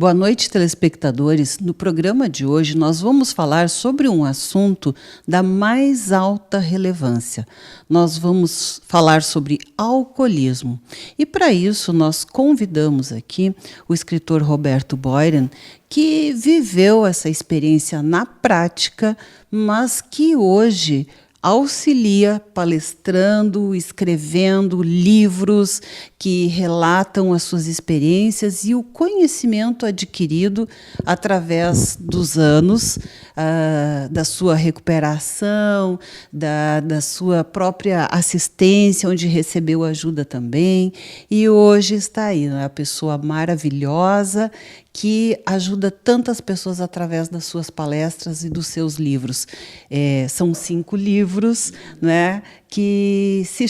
Boa noite, telespectadores. No programa de hoje, nós vamos falar sobre um assunto da mais alta relevância. Nós vamos falar sobre alcoolismo. E, para isso, nós convidamos aqui o escritor Roberto Boiren, que viveu essa experiência na prática, mas que hoje auxilia palestrando, escrevendo livros que relatam as suas experiências e o conhecimento adquirido através dos anos, da sua recuperação, da sua própria assistência, onde recebeu ajuda também. E hoje está aí, uma pessoa maravilhosa que ajuda tantas pessoas através das suas palestras e dos seus livros. São 5 livros, né, que se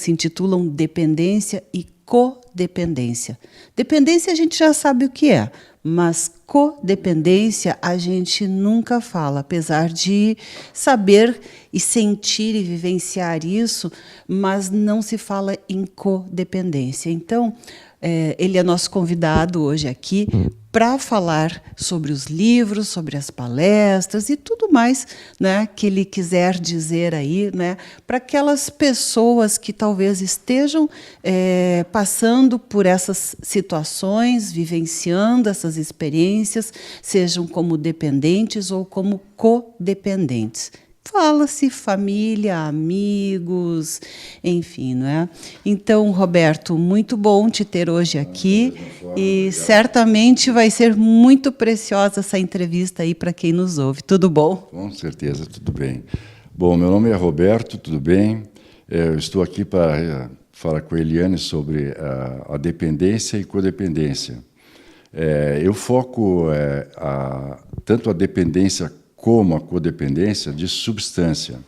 intitulam Dependência e Codependência. Dependência a gente já sabe o que é, mas codependência a gente nunca fala, apesar de saber e sentir e vivenciar isso, mas não se fala em codependência. Então, ele é nosso convidado hoje aqui para falar sobre os livros, sobre as palestras e tudo mais, né, que ele quiser dizer aí, né, para aquelas pessoas que talvez estejam passando por essas situações, vivenciando essas experiências, sejam como dependentes ou como codependentes. Fala-se família, amigos, enfim, não é? Então, Roberto, muito bom te ter hoje aqui e certamente vai ser muito preciosa essa entrevista aí para quem nos ouve. Tudo bom? Com certeza, tudo bem. Bom, meu nome é Roberto, tudo bem? Eu estou aqui para falar com a Eliane sobre a dependência e codependência. Eu foco tanto a dependência como a codependência de substância.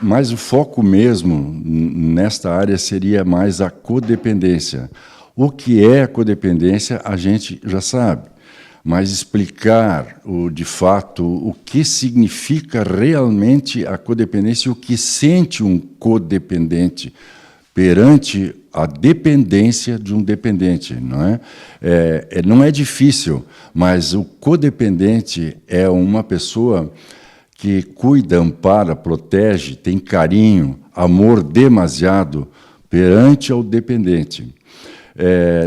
Mas o foco mesmo nesta área seria mais a codependência. O que é a codependência, a gente já sabe, mas explicar de fato o que significa realmente a codependência e o que sente um codependente perante a dependência de um dependente, não é? Não é difícil, mas o codependente é uma pessoa que cuida, ampara, protege, tem carinho, amor demasiado perante ao dependente.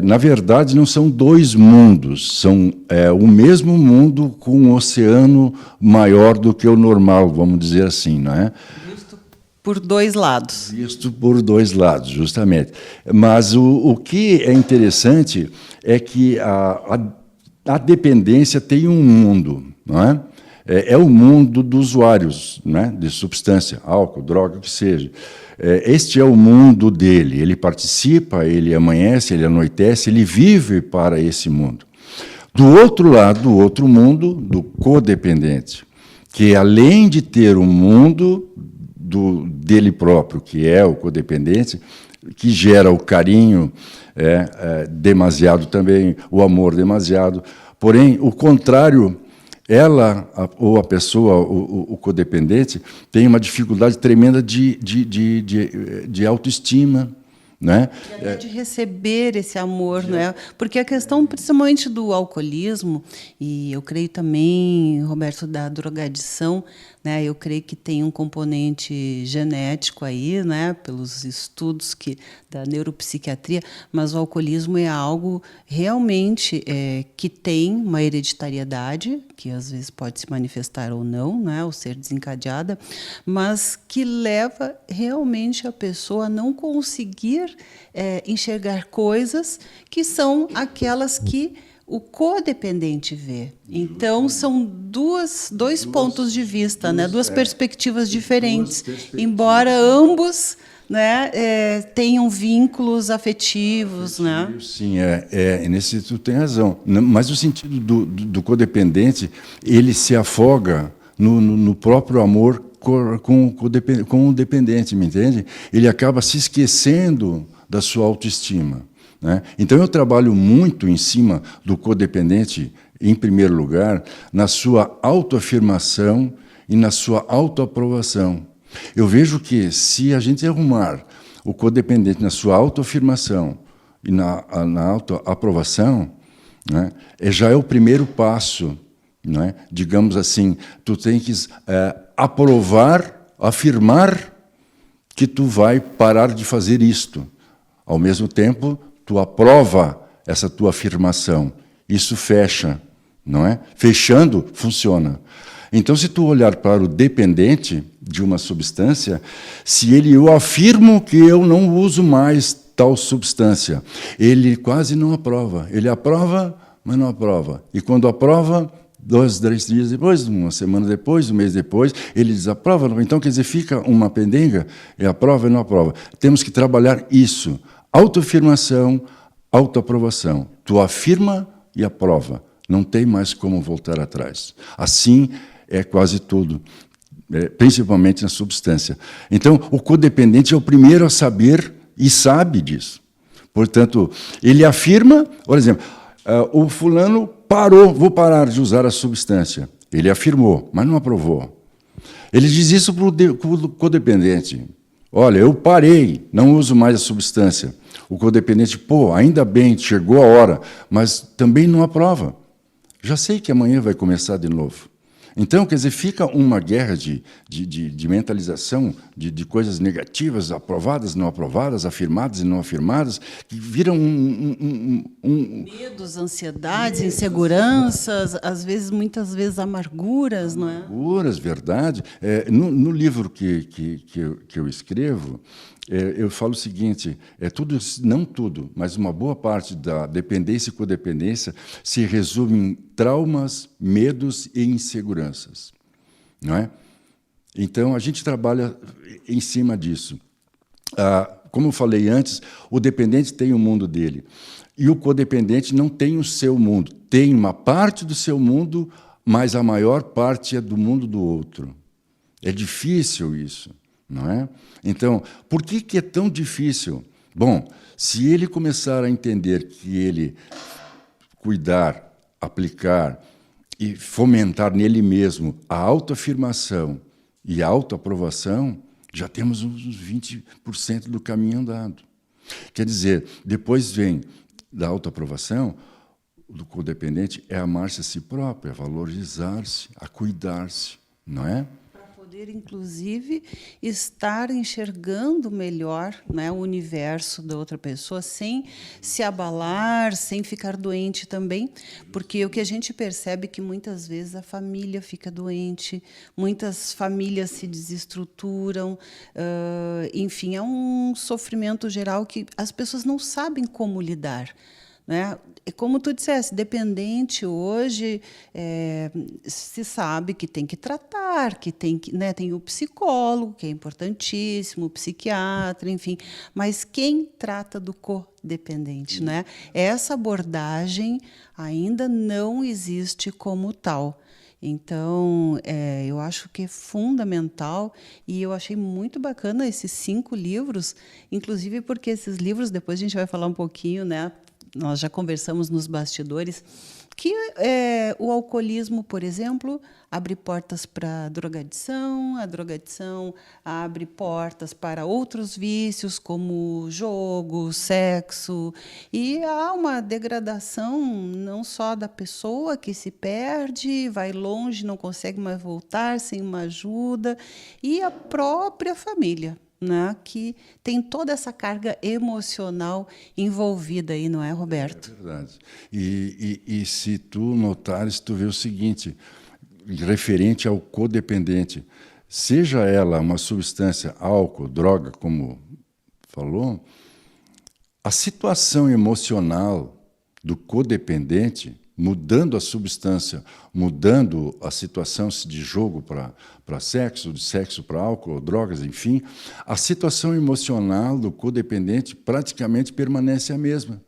Na verdade, não são 2 mundos, são o mesmo mundo com um oceano maior do que o normal, vamos dizer assim, não é? Por 2 lados. Visto por 2 lados, justamente. Mas o que é interessante é que a dependência tem um mundo, não é? É o mundo dos usuários, né, de substância, álcool, droga, o que seja. Este é o mundo dele. Ele participa, ele amanhece, ele anoitece, ele vive para esse mundo. Do outro lado, do outro mundo, do codependente, que além de ter um mundo dele próprio, que é o codependente, que gera o carinho demasiado também, o amor demasiado. Porém, o contrário, ou a pessoa, o codependente, tem uma dificuldade tremenda de autoestima, né? De receber esse amor, né? Porque a questão, principalmente do alcoolismo, e eu creio também, Roberto, da drogadição, né? Eu creio que tem um componente genético aí, né? Pelos estudos da neuropsiquiatria, mas o alcoolismo é algo realmente que tem uma hereditariedade, que às vezes pode se manifestar ou não, né? Ou ser desencadeada, mas que leva realmente a pessoa a não conseguir enxergar coisas que são aquelas que o codependente vê. Então, são dois pontos de vista, né? 2 perspectivas diferentes, embora ambos, né, tenham vínculos afetivos. Né? Sim, nesse tu tem razão. Mas o sentido do codependente, ele se afoga no próprio amor com o dependente, me entende? Ele acaba se esquecendo da sua autoestima, né? Então, eu trabalho muito em cima do codependente, em primeiro lugar, na sua autoafirmação e na sua autoaprovação. Eu vejo que, se a gente arrumar o codependente na sua autoafirmação e na autoaprovação, né? Já é o primeiro passo, né? Digamos assim, tu tens que aprovar, afirmar que tu vai parar de fazer isto. Ao mesmo tempo, tu aprova essa tua afirmação. Isso fecha, não é? Fechando, funciona. Então, se tu olhar para o dependente de uma substância, se eu afirmo que eu não uso mais tal substância, ele quase não aprova. Ele aprova, mas não aprova. E quando aprova, 2, 3 dias depois, uma semana depois, um mês depois, ele desaprova. Então, quer dizer, fica uma pendenga, e aprova e não aprova. Temos que trabalhar isso. Autoafirmação, autoaprovação. Tu afirma e aprova. Não tem mais como voltar atrás. Assim é quase tudo, principalmente na substância. Então, o codependente é o primeiro a saber e sabe disso. Portanto, ele afirma, por exemplo, o fulano parou, vou parar de usar a substância. Ele afirmou, mas não aprovou. Ele diz isso para o codependente. Olha, eu parei, não uso mais a substância. O codependente, pô, ainda bem, chegou a hora, mas também não aprova. Já sei que amanhã vai começar de novo. Então, quer dizer, fica uma guerra de mentalização de coisas negativas, aprovadas, não aprovadas, afirmadas e não afirmadas, que viram medos, ansiedades, inseguranças, às vezes, muitas vezes, amarguras, não é? Amarguras, verdade. No livro que eu escrevo, eu falo o seguinte, tudo, não tudo, mas uma boa parte da dependência e codependência se resume em traumas, medos e inseguranças, não é? Então, a gente trabalha em cima disso. Como eu falei antes, o dependente tem o mundo dele, e o codependente não tem o seu mundo. Tem uma parte do seu mundo, mas a maior parte é do mundo do outro. É difícil isso. Não é? Então, por que é tão difícil? Bom, se ele começar a entender que ele cuidar, aplicar e fomentar nele mesmo a autoafirmação e a autoaprovação, já temos uns 20% do caminho andado. Quer dizer, depois vem da autoaprovação, do codependente, é amar-se a si próprio, é valorizar-se, a cuidar-se, não é? Poder, inclusive, estar enxergando melhor, né, o universo da outra pessoa, sem se abalar, sem ficar doente também, porque o que a gente percebe é que, muitas vezes, a família fica doente, muitas famílias se desestruturam, enfim, é um sofrimento geral que as pessoas não sabem como lidar. Né? Como tu disseste, dependente hoje se sabe que tem que tratar, que tem que, né, tem o psicólogo, que é importantíssimo, o psiquiatra, enfim, mas quem trata do codependente, né? Essa abordagem ainda não existe como tal. Então, eu acho que é fundamental, e eu achei muito bacana esses 5 livros, inclusive porque esses livros, depois a gente vai falar um pouquinho, né? Nós já conversamos nos bastidores, que o alcoolismo, por exemplo, abre portas para a drogadição abre portas para outros vícios, como jogo, sexo, e há uma degradação não só da pessoa que se perde, vai longe, não consegue mais voltar sem uma ajuda, e a própria família, né, que tem toda essa carga emocional envolvida aí, não é, Roberto? É verdade. E se tu notares, tu vê o seguinte, referente ao codependente, seja ela uma substância, álcool, droga, como falou, a situação emocional do codependente, mudando a substância, mudando a situação de jogo para sexo, de sexo para álcool, drogas, enfim, a situação emocional do codependente praticamente permanece a mesma.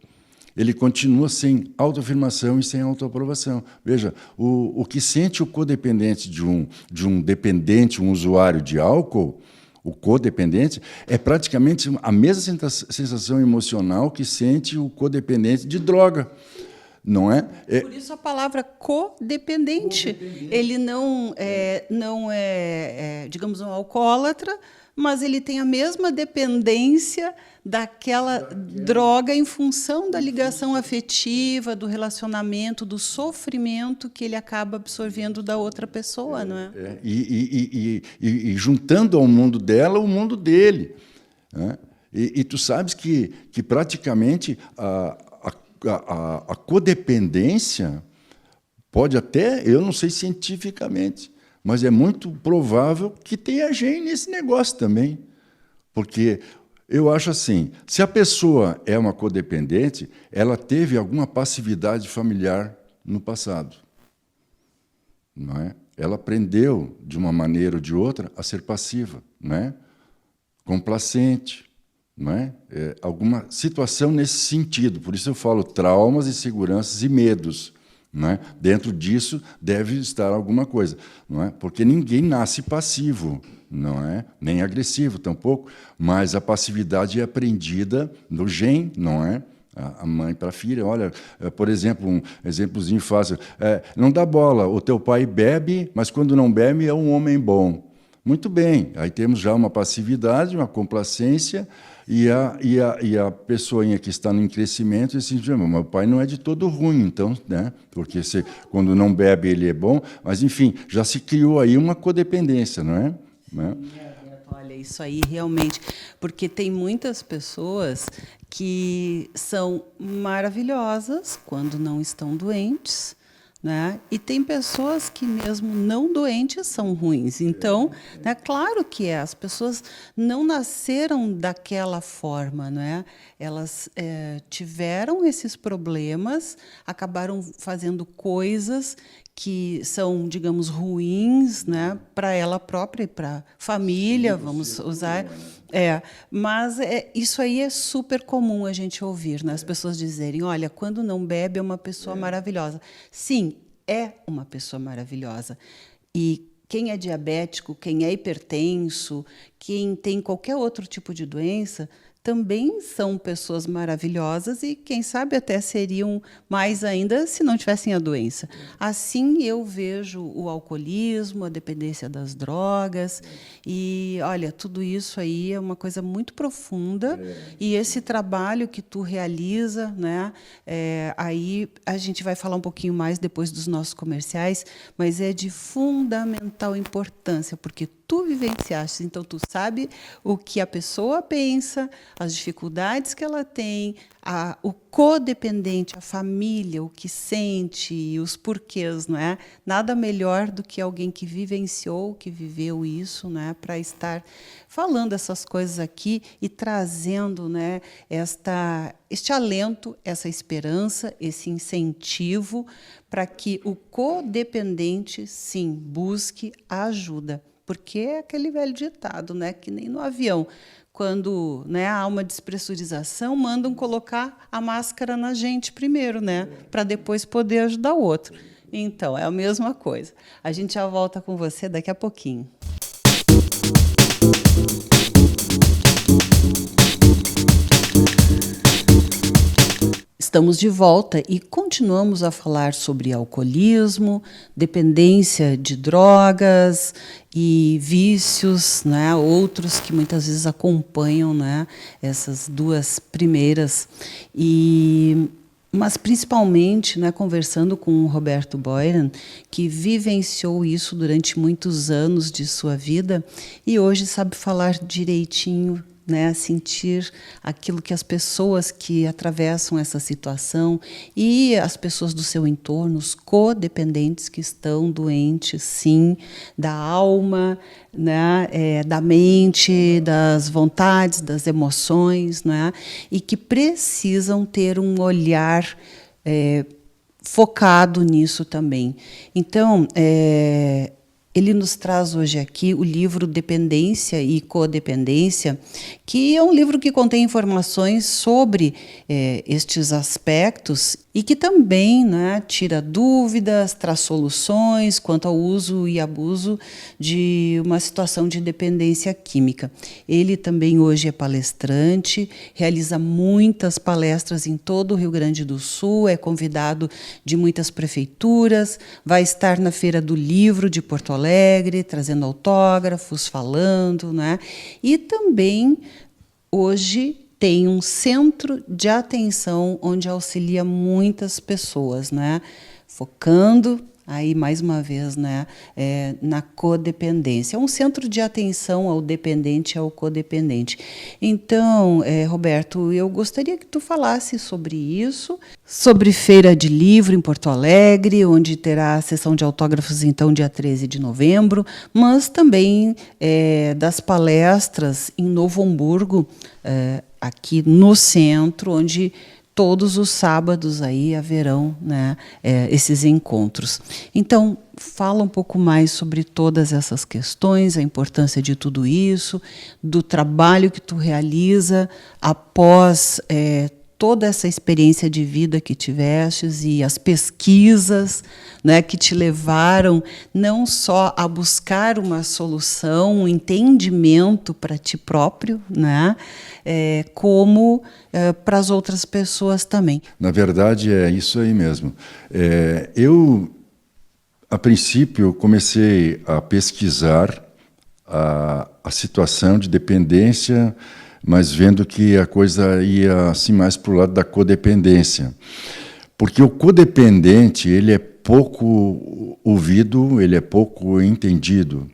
Ele continua sem autoafirmação e sem autoaprovação. Veja, o que sente o codependente de um dependente, um usuário de álcool, o codependente, é praticamente a mesma sensação emocional que sente o codependente de droga. Não é? Por isso a palavra codependente. Ele não é, digamos, um alcoólatra, mas ele tem a mesma dependência daquela droga em função da ligação afetiva, do relacionamento, do sofrimento que ele acaba absorvendo da outra pessoa, não é? E juntando ao mundo dela o mundo dele, né? E tu sabes que praticamente a codependência pode até, eu não sei cientificamente, mas é muito provável que tenha gene nesse negócio também. Porque eu acho assim, se a pessoa é uma codependente, ela teve alguma passividade familiar no passado. Não é? Ela aprendeu, de uma maneira ou de outra, a ser passiva, não é? Complacente, não é? Alguma situação nesse sentido. Por isso eu falo traumas, inseguranças e medos. Não é? Dentro disso deve estar alguma coisa, não é? Porque ninguém nasce passivo, não é? Nem agressivo tampouco, mas a passividade é aprendida no gene, não é? A mãe para a filha, olha, por exemplo, um exemplozinho fácil, não dá bola, o teu pai bebe, mas quando não bebe é um homem bom. Muito bem, aí temos já uma passividade, uma complacência, e a pessoinha que está em crescimento diz assim, mas o pai não é de todo ruim, então, né? Porque quando não bebe ele é bom, mas, enfim, já se criou aí uma codependência, não é? Né? Olha, isso aí realmente, porque tem muitas pessoas que são maravilhosas quando não estão doentes, né? E tem pessoas que, mesmo não doentes, são ruins. Então, né, claro que as pessoas não nasceram daquela forma, né? Elas tiveram esses problemas, acabaram fazendo coisas que são, digamos, ruins, né, para ela própria e para a família, vamos usar. Mas isso aí é super comum a gente ouvir, né? As pessoas dizerem, olha, quando não bebe é uma pessoa maravilhosa. Sim, é uma pessoa maravilhosa. E quem é diabético, quem é hipertenso, quem tem qualquer outro tipo de doença, também são pessoas maravilhosas e, quem sabe, até seriam mais ainda se não tivessem a doença. Assim, eu vejo o alcoolismo, a dependência das drogas, e, olha, tudo isso aí é uma coisa muito profunda, e esse trabalho que tu realiza, né, aí a gente vai falar um pouquinho mais depois dos nossos comerciais, mas é de fundamental importância, porque tu vivenciaste, então tu sabe o que a pessoa pensa, as dificuldades que ela tem, o codependente, a família, o que sente, os porquês, não é? Nada melhor do que alguém que vivenciou, que viveu isso, né, para estar falando essas coisas aqui e trazendo, né, este alento, essa esperança, esse incentivo para que o codependente, sim, busque ajuda. Porque é aquele velho ditado, né, que nem no avião, quando, né, há uma despressurização, mandam colocar a máscara na gente primeiro, né, para depois poder ajudar o outro. Então, é a mesma coisa. A gente já volta com você daqui a pouquinho. Estamos de volta e continuamos a falar sobre alcoolismo, dependência de drogas e vícios, né, outros que muitas vezes acompanham, né, essas duas primeiras. Mas, principalmente, né, conversando com o Roberto Boiran, que vivenciou isso durante muitos anos de sua vida e hoje sabe falar direitinho, né, sentir aquilo que as pessoas que atravessam essa situação e as pessoas do seu entorno, os codependentes que estão doentes, sim, da alma, né, da mente, das vontades, das emoções, né, e que precisam ter um olhar focado nisso também. Então, ele nos traz hoje aqui o livro Dependência e Codependência, que é um livro que contém informações sobre estes aspectos e que também, né, tira dúvidas, traz soluções quanto ao uso e abuso de uma situação de dependência química. Ele também hoje é palestrante, realiza muitas palestras em todo o Rio Grande do Sul, é convidado de muitas prefeituras, vai estar na Feira do Livro de Porto Alegre, trazendo autógrafos, falando, né? E também hoje tem um centro de atenção onde auxilia muitas pessoas, né? Focando aí mais uma vez, né, na codependência. É um centro de atenção ao dependente e ao codependente. Então, Roberto, eu gostaria que tu falasse sobre isso, sobre Feira de Livro em Porto Alegre, onde terá a sessão de autógrafos, então, dia 13 de novembro, mas também das palestras em Novo Hamburgo, aqui no centro, onde todos os sábados aí haverão, né, esses encontros. Então, fala um pouco mais sobre todas essas questões, a importância de tudo isso, do trabalho que tu realiza após toda essa experiência de vida que tivestes e as pesquisas, né, que te levaram não só a buscar uma solução, um entendimento para ti próprio, né, como para as outras pessoas também. Na verdade, é isso aí mesmo. Eu, a princípio, comecei a pesquisar a situação de dependência, mas vendo que a coisa ia assim mais para o lado da codependência. Porque o codependente, ele é pouco ouvido, ele é pouco entendido,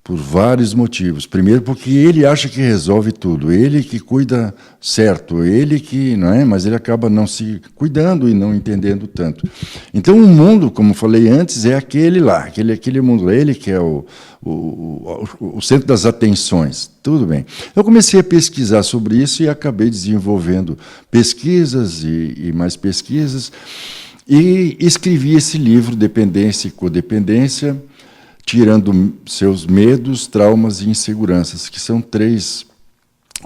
por vários motivos. Primeiro, porque ele acha que resolve tudo, ele que cuida certo, ele que, não é? Mas ele acaba não se cuidando e não entendendo tanto. Então, o mundo, como falei antes, é aquele lá, aquele mundo, ele que é o centro das atenções. Tudo bem. Eu comecei a pesquisar sobre isso e acabei desenvolvendo pesquisas e mais pesquisas, e escrevi esse livro, Dependência e Codependência, tirando seus medos, traumas e inseguranças, que são 3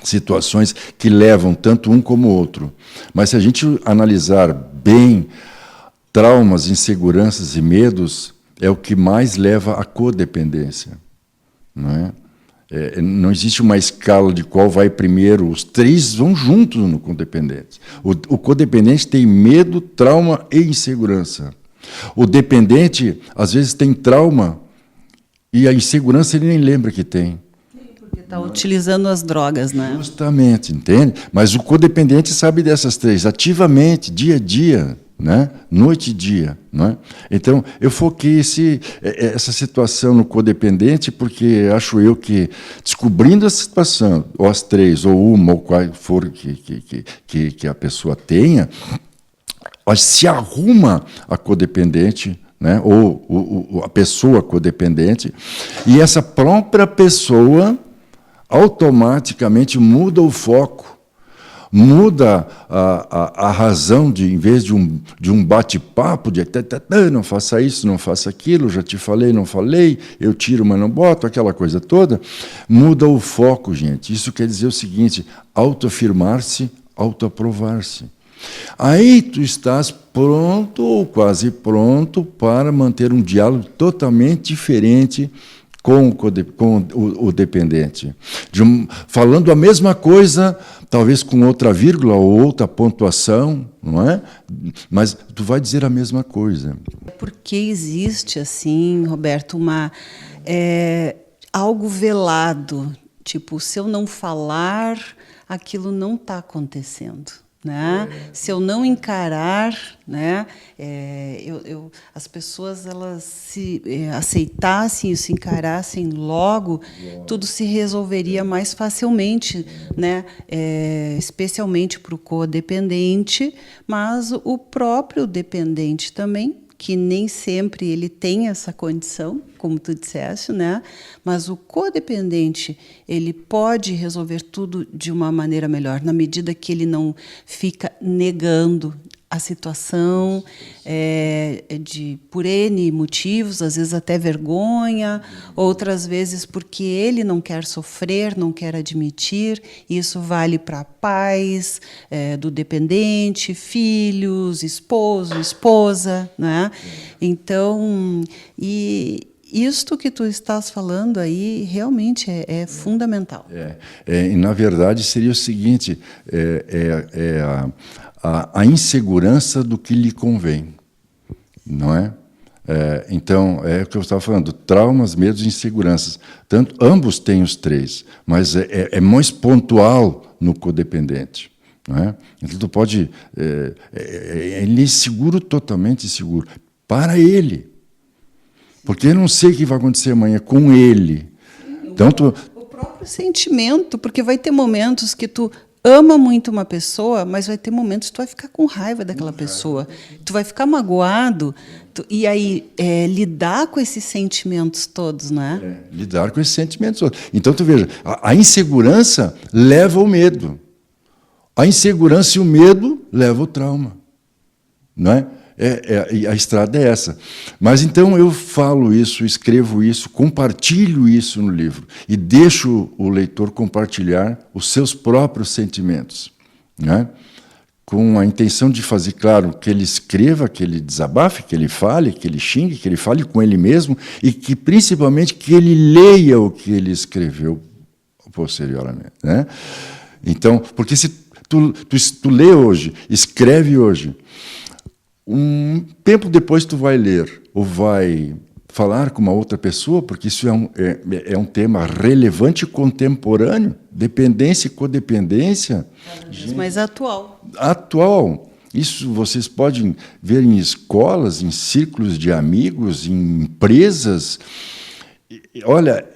situações que levam tanto um como o outro. Mas se a gente analisar bem, traumas, inseguranças e medos é o que mais leva à codependência, não é? Não existe uma escala de qual vai primeiro, os 3 vão juntos no codependente. O codependente tem medo, trauma e insegurança. O dependente, às vezes, tem trauma e a insegurança ele nem lembra que tem. Porque está utilizando as drogas, né? Justamente, entende? Mas o codependente sabe dessas 3, ativamente, dia a dia, né? Noite e dia. Não é? Então, eu foquei essa situação no codependente porque acho eu que, descobrindo a situação, ou as 3, ou uma, ou qual for que a pessoa tenha, se arruma a codependente, né? Ou a pessoa codependente, e essa própria pessoa automaticamente muda o foco, muda a razão de, em vez de um bate-papo, de não faça isso, não faça aquilo, já te falei, não falei, eu tiro, mas não boto, aquela coisa toda, muda o foco, gente. Isso quer dizer o seguinte: autoafirmar-se, autoaprovar-se. Aí tu estás pronto ou quase pronto para manter um diálogo totalmente diferente com o dependente. Falando a mesma coisa, talvez com outra vírgula ou outra pontuação, não é? Mas tu vai dizer a mesma coisa. Porque existe, assim, Roberto, algo velado. Tipo, se eu não falar, aquilo não está acontecendo. Né? Se eu não encarar, né, as pessoas elas se aceitassem e se encarassem logo, tudo se resolveria mais facilmente, né? Especialmente para o codependente, mas o próprio dependente também, que nem sempre ele tem essa condição, como tu disseste, né? Mas o codependente, ele pode resolver tudo de uma maneira melhor, na medida que ele não fica negando a situação, por N motivos, às vezes até vergonha, outras vezes porque ele não quer sofrer, não quer admitir. Isso vale para pais do dependente, filhos, esposo, esposa, né? Então, isto que tu estás falando aí realmente é fundamental. E na verdade seria o seguinte: a insegurança do que lhe convém, não é? Então, é o que eu estava falando: traumas, medos e inseguranças. Ambos têm os três, mas é mais pontual no codependente. Não é? Então, tu pode... ele é inseguro, totalmente inseguro. Para ele. Porque eu não sei o que vai acontecer amanhã com ele. Então, o próprio sentimento, porque vai ter momentos que tu ama muito uma pessoa, mas vai ter momentos que tu vai ficar com raiva daquela pessoa. Tu vai ficar magoado. E aí, lidar com esses sentimentos todos, né? Lidar com esses sentimentos todos. Então, tu veja, a insegurança leva ao medo. A insegurança e o medo levam ao trauma. Não é? A estrada é essa. Mas então eu falo isso, escrevo isso, compartilho isso no livro e deixo o leitor compartilhar os seus próprios sentimentos, né? Com a intenção de fazer claro que ele escreva, que ele desabafe, que ele fale, que ele xingue, que ele fale com ele mesmo e que principalmente que ele leia o que ele escreveu posteriormente, né? Então, porque se tu lê hoje, escreve hoje, um tempo depois tu vai ler ou vai falar com uma outra pessoa, porque isso é um tema relevante e contemporâneo, dependência e codependência. Mas atual. Atual. Isso vocês podem ver em escolas, em círculos de amigos, em empresas. Olha,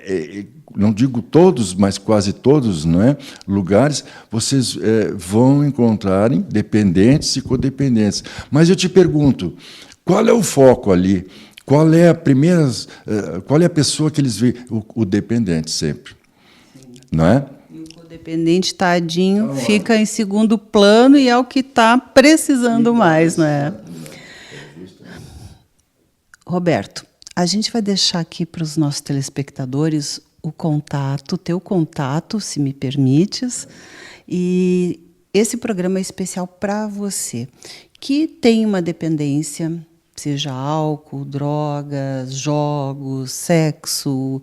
não digo todos, mas quase todos, não é? Lugares, vocês vão encontrar dependentes e codependentes. Mas eu te pergunto, qual é o foco ali? Qual é a pessoa que eles veem? O dependente sempre, não é? E o codependente, tadinho, fica em segundo plano e é o que está precisando mais, não é? Roberto, a gente vai deixar aqui para os nossos telespectadores o teu contato, se me permites, e esse programa é especial para você, que tem uma dependência, seja álcool, drogas, jogos, sexo,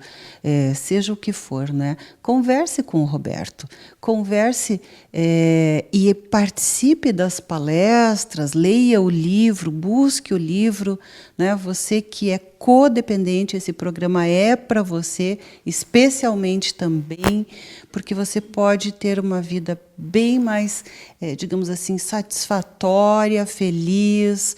seja o que for, né? Converse com o Roberto, converse e participe das palestras, leia o livro, busque o livro, né? Você que é codependente, esse programa é para você, especialmente também, porque você pode ter uma vida bem mais, digamos assim, satisfatória, feliz,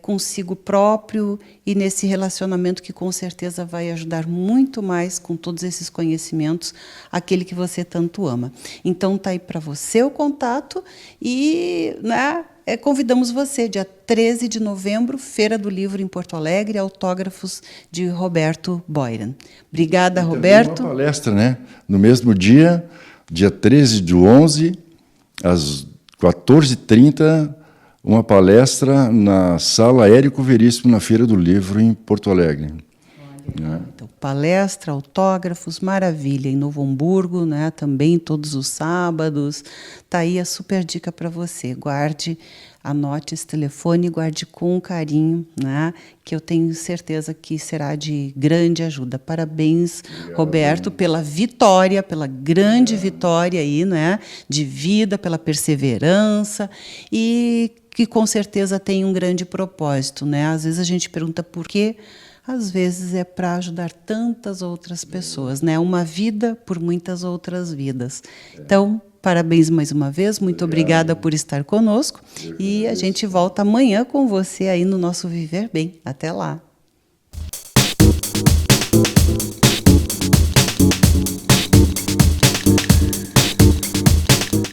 consigo próprio e nesse relacionamento que com certeza vai ajudar muito mais com todos esses conhecimentos aquele que você tanto ama. Então tá aí para você o contato e, né, convidamos você, dia 13 de novembro, Feira do Livro em Porto Alegre, autógrafos de Roberto Boiran. Obrigada, Roberto. Uma palestra, né? No mesmo dia 13/11, às 14h30, uma palestra na Sala Érico Veríssimo, na Feira do Livro, em Porto Alegre. Então, palestra, autógrafos, maravilha, em Novo Hamburgo, né, também todos os sábados. Está aí a super dica para você. Guarde, anote esse telefone, guarde com carinho, né, que eu tenho certeza que será de grande ajuda. Parabéns, Roberto, pela vitória, pela grande vitória aí, né, de vida, pela perseverança e que com certeza tem um grande propósito, né? Às vezes a gente pergunta por quê. Às vezes é para ajudar tantas outras pessoas, né? Uma vida por muitas outras vidas. Então, parabéns mais uma vez, muito obrigada por estar conosco e a gente volta amanhã com você aí no nosso Viver Bem. Até lá.